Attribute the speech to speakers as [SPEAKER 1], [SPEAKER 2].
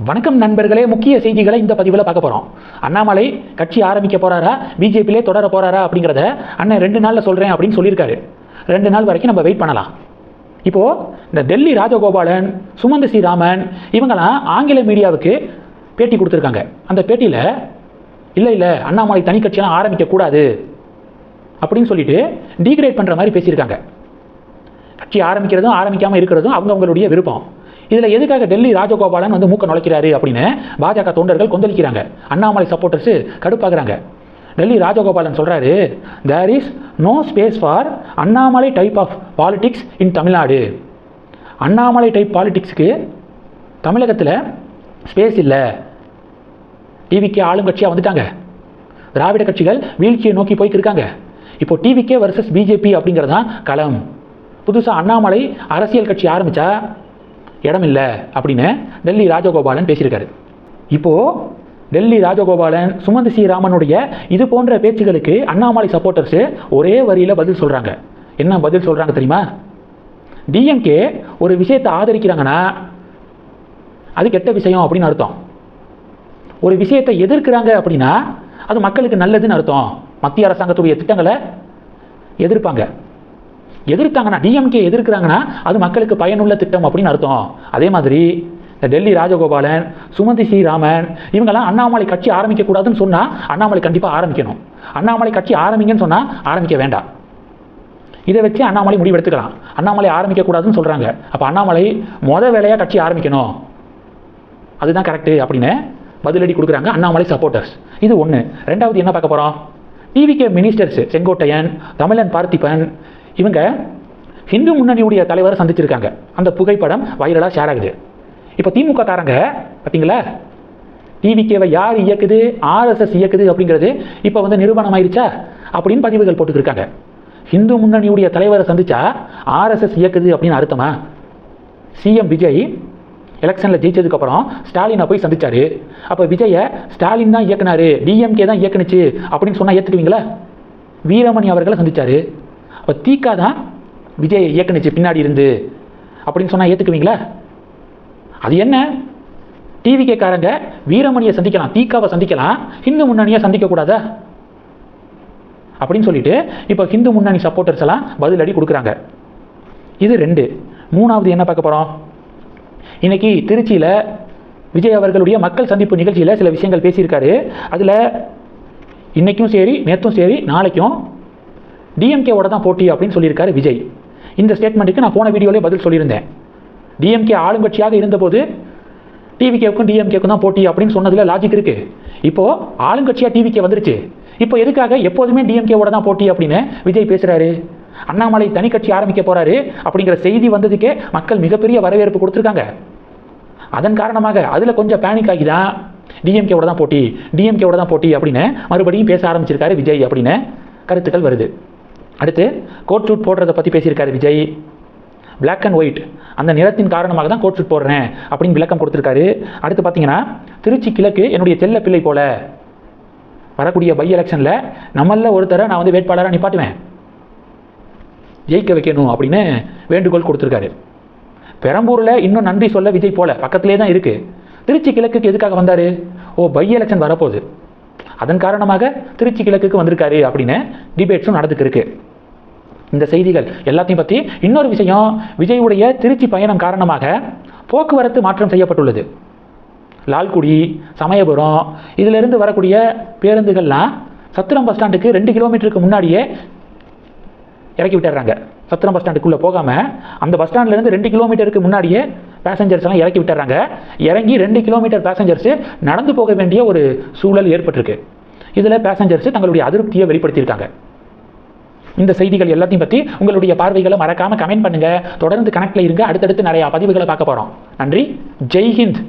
[SPEAKER 1] வணக்கம் நண்பர்களே, முக்கிய செய்திகளை இந்த பதிவில் பார்க்க போகிறோம். அண்ணாமலை கட்சி ஆரம்பிக்க போகிறாரா, பிஜேபியிலே தொடர போகிறாரா அப்படிங்கிறத அண்ணன் 2 நாளில் சொல்கிறேன் அப்படின்னு சொல்லியிருக்காரு. 2 நாள் வரைக்கும் நம்ம வெயிட் பண்ணலாம். இப்போது இந்த டெல்லி ராஜகோபாலன், சுமந்த் சி ராமன் இவங்கெல்லாம் ஆங்கில மீடியாவுக்கு பேட்டி கொடுத்துருக்காங்க. அந்த பேட்டியில் இல்லை அண்ணாமலை தனி கட்சியெல்லாம் ஆரம்பிக்கக்கூடாது அப்படின்னு சொல்லிட்டு டீக்ரேட் பண்ணுற மாதிரி பேசியிருக்காங்க. கட்சி ஆரம்பிக்கிறதும் ஆரம்பிக்காமல் இருக்கிறதும் அவங்களுடைய விருப்பம். இதில் எதுக்காக டெல்லி ராஜகோபாலன் மூக்க நுழைக்கிறாரு அப்படின்னு பாஜக தொண்டர்கள் கொந்தளிக்கிறாங்க. அண்ணாமலை சப்போர்ட்டர்ஸு கடுப்பாகிறாங்க. டெல்லி ராஜகோபாலன் சொல்கிறாரு, there is no space for Annamalai type of politics in Tamil Nadu. Annamalai type பாலிடிக்ஸுக்கு தமிழகத்தில் ஸ்பேஸ் இல்லை. டிவிக்கே ஆளும் கட்சியாக வந்துட்டாங்க. திராவிட கட்சிகள் வீழ்ச்சியை நோக்கி போய்ட்டு இருக்காங்க. இப்போ டிவிக்கே வர்சஸ் பிஜேபி அப்படிங்கிறது தான் களம். புதுசாக அண்ணாமலை அரசியல் கட்சி ஆரம்பித்தா இடம் இல்லை அப்படின்னு டெல்லி ராஜகோபாலன் பேசியிருக்காரு. இப்போது டெல்லி ராஜகோபாலன், சுமந்த் சி ராமனுடைய இது போன்ற பேச்சுகளுக்கு அண்ணாமலை சப்போர்ட்டர்ஸு ஒரே வரியில் பதில் சொல்கிறாங்க. என்ன பதில் சொல்கிறாங்க தெரியுமா? டிஎம்கே ஒரு விஷயத்தை ஆதரிக்கிறாங்கன்னா அது கெட்ட விஷயம் அப்படின்னு அர்த்தம். ஒரு விஷயத்தை எதிர்க்கிறாங்க அப்படின்னா அது மக்களுக்கு நல்லதுன்னு அர்த்தம். மத்திய அரசாங்கத்துடைய திட்டங்களை எதிர்த்தாங்கன்னா, டிஎம்கே எதிர்க்கிறாங்கன்னா அது மக்களுக்கு பயனுள்ள திட்டம் அப்படின்னு அர்த்தம். அதே மாதிரி இந்த டெல்லி ராஜகோபாலன், சுமந்த் சி ராமன் இவங்கெல்லாம் அண்ணாமலை கட்சி ஆரம்பிக்கக்கூடாதுன்னு சொன்னால் அண்ணாமலை கண்டிப்பாக ஆரம்பிக்கணும். அண்ணாமலை கட்சி ஆரம்பிங்கன்னு சொன்னால் ஆரம்பிக்க வேண்டாம். இதை வச்சு அண்ணாமலை முடிவெடுத்துக்கலாம். அண்ணாமலை ஆரம்பிக்கக்கூடாதுன்னு சொல்கிறாங்க. அப்போ அண்ணாமலை வேலையாக கட்சி ஆரம்பிக்கணும், அதுதான் கரெக்டு அப்படின்னு பதிலடி கொடுக்குறாங்க அண்ணாமலை சப்போர்ட்டர்ஸ். இது ஒன்று. ரெண்டாவது என்ன பார்க்க போகிறோம்? டிவிகே மினிஸ்டர்ஸ் செங்கோட்டையன், தமிழன் பார்த்திபன் இவங்க ஹிந்து முன்னணியுடைய தலைவரை சந்திச்சிருக்காங்க. அந்த புகைப்படம் வைரலாக ஷேர் ஆகுது. இப்போ திமுக காரங்க பார்த்தீங்களா, டிவிகேவை யார் இயக்குது, ஆர்எஸ்எஸ் இயக்குது அப்படிங்கிறது இப்போ நிரூபணம் ஆயிடுச்சா அப்படின்னு பதிவுகள் போட்டுக்கிருக்காங்க. ஹிந்து முன்னணியுடைய தலைவரை சந்திச்சா ஆர்எஸ்எஸ் இயக்குது அப்படின்னு அர்த்தமா? சிஎம் விஜய் எலெக்ஷனில் ஜெயிச்சதுக்கப்புறம் ஸ்டாலினை போய் சந்திச்சாரு. அப்போ விஜயை ஸ்டாலின் தான் இயக்குனாரு, டிஎம்கே தான் இயக்குனுச்சு அப்படின்னு சொன்னால் ஏற்றுக்குவீங்களா? வீரமணி அவர்களை சந்திச்சாரு. அப்போ தீகா தான் விஜய் இயக்குனுச்சு பின்னாடி இருந்து அப்படின்னு சொன்னால் ஏற்றுக்குவீங்களா? அது என்ன, டிவிகே காரங்க வீரமணியை சந்திக்கலாம், தீகாவை சந்திக்கலாம், ஹிந்து முன்னணியை சந்திக்கக்கூடாதா அப்படின்னு சொல்லிட்டு இப்போ ஹிந்து முன்னணி சப்போர்ட்டர்ஸ் எல்லாம் பதிலடி கொடுக்குறாங்க. இது 2. மூணாவது என்ன பார்க்க போகிறோம்? இன்னைக்கு திருச்சியில் விஜய் அவர்களுடைய மக்கள் சந்திப்பு நிகழ்ச்சியில் சில விஷயங்கள் பேசியிருக்காரு. அதில் இன்னைக்கும் சரி, நேற்றும் சரி, நாளைக்கும் டிஎம்கேவோட தான் போட்டி அப்படின்னு சொல்லியிருக்காரு விஜய். இந்த ஸ்டேட்மெண்ட்டுக்கு நான் போன வீடியோவிலே பதில் சொல்லியிருந்தேன். டிஎம்கே ஆளுங்கட்சியாக இருந்தபோது டிவிகேவுக்கும் டிஎம்கேக்கும் தான் போட்டி அப்படின்னு சொன்னதில் லாஜிக் இருக்குது. இப்போது ஆளுங்கட்சியாக டிவிகே வந்துருச்சு. இப்போ எதுக்காக எப்போதுமே டிஎம்கேவோட தான் போட்டி அப்படின்னு விஜய் பேசுகிறாரு? அண்ணாமலை தனி கட்சி ஆரம்பிக்க போகிறாரு அப்படிங்கிற செய்தி வந்ததுக்கே மக்கள் மிகப்பெரிய வரவேற்பு கொடுத்துருக்காங்க. அதன் காரணமாக அதில் கொஞ்சம் பேனிக் ஆகி தான் டிஎம்கேவோட தான் போட்டி அப்படின்னு மறுபடியும் பேச ஆரம்பிச்சிருக்காரு விஜய் அப்படின்னு கருத்துக்கள் வருது. அடுத்து கோட் ஷூட் போடுறதை பற்றி பேசியிருக்காரு விஜய். பிளாக் அண்ட் ஒயிட், அந்த நிறத்தின் காரணமாக தான் கோட் ஷூட் போடுறேன் அப்படின்னு விளக்கம் கொடுத்துருக்காரு. அடுத்து பார்த்தீங்கன்னா, திருச்சி கிழக்கு என்னுடைய செல்ல பிள்ளை போல, வரக்கூடிய பை எலெக்ஷனில் நம்மளில் ஒருத்தரை நான் வேட்பாளராக நிப்பாட்டுவேன், ஜெயிக்க வைக்கணும் அப்படின்னு வேண்டுகோள் கொடுத்துருக்காரு. பெரம்பூரில் இன்னும் நன்றி சொல்ல விஜய் போல பக்கத்திலே தான் இருக்குது. திருச்சி கிழக்குக்கு எதுக்காக வந்தார்? பை எலெக்ஷன் வரப்போகுது, அதன் காரணமாக திருச்சி கிழக்குக்கு வந்திருக்காரு அப்படின்னு டிபேட்ஸும் நடந்துக்கிருக்கு. இந்த செய்திகள் எல்லாத்தையும் பற்றி இன்னொரு விஷயம், விஜயுடைய திருச்சி பயணம் காரணமாக போக்குவரத்து மாற்றம் செய்யப்பட்டுள்ளது. லால்குடி, சமயபுரம் இதிலிருந்து வரக்கூடிய பேருந்துகள்லாம் சத்திரம் பஸ் ஸ்டாண்டுக்கு 2 கிலோமீட்டருக்கு முன்னாடியே இறக்கி விட்டுறாங்க. சத்திரம் பஸ் ஸ்டாண்டுக்குள்ளே போகாமல் அந்த பஸ் ஸ்டாண்ட்லேருந்து 2 கிலோமீட்டருக்கு முன்னாடியே பேசஞ்சர்ஸ் எல்லாம் இறக்கி விட்டுறாங்க. இறங்கி 2 கிலோமீட்டர் பேசஞ்சர்ஸு நடந்து போக வேண்டிய ஒரு சூழல் ஏற்பட்டிருக்கு. இதில் பேசஞ்சர்ஸு தங்களுடைய அதிருப்தியை வெளிப்படுத்தியிருக்காங்க. இந்த செய்திகள் எல்லாத்தையும் பற்றி உங்களுடைய பார்வைகளை மறக்காமல் கமெண்ட் பண்ணுங்கள். தொடர்ந்து கனெக்டில் இருங்க. அடுத்தடுத்து நிறையா பதிவுகளை பார்க்க போகிறோம். நன்றி. ஜெய் ஹிந்த்.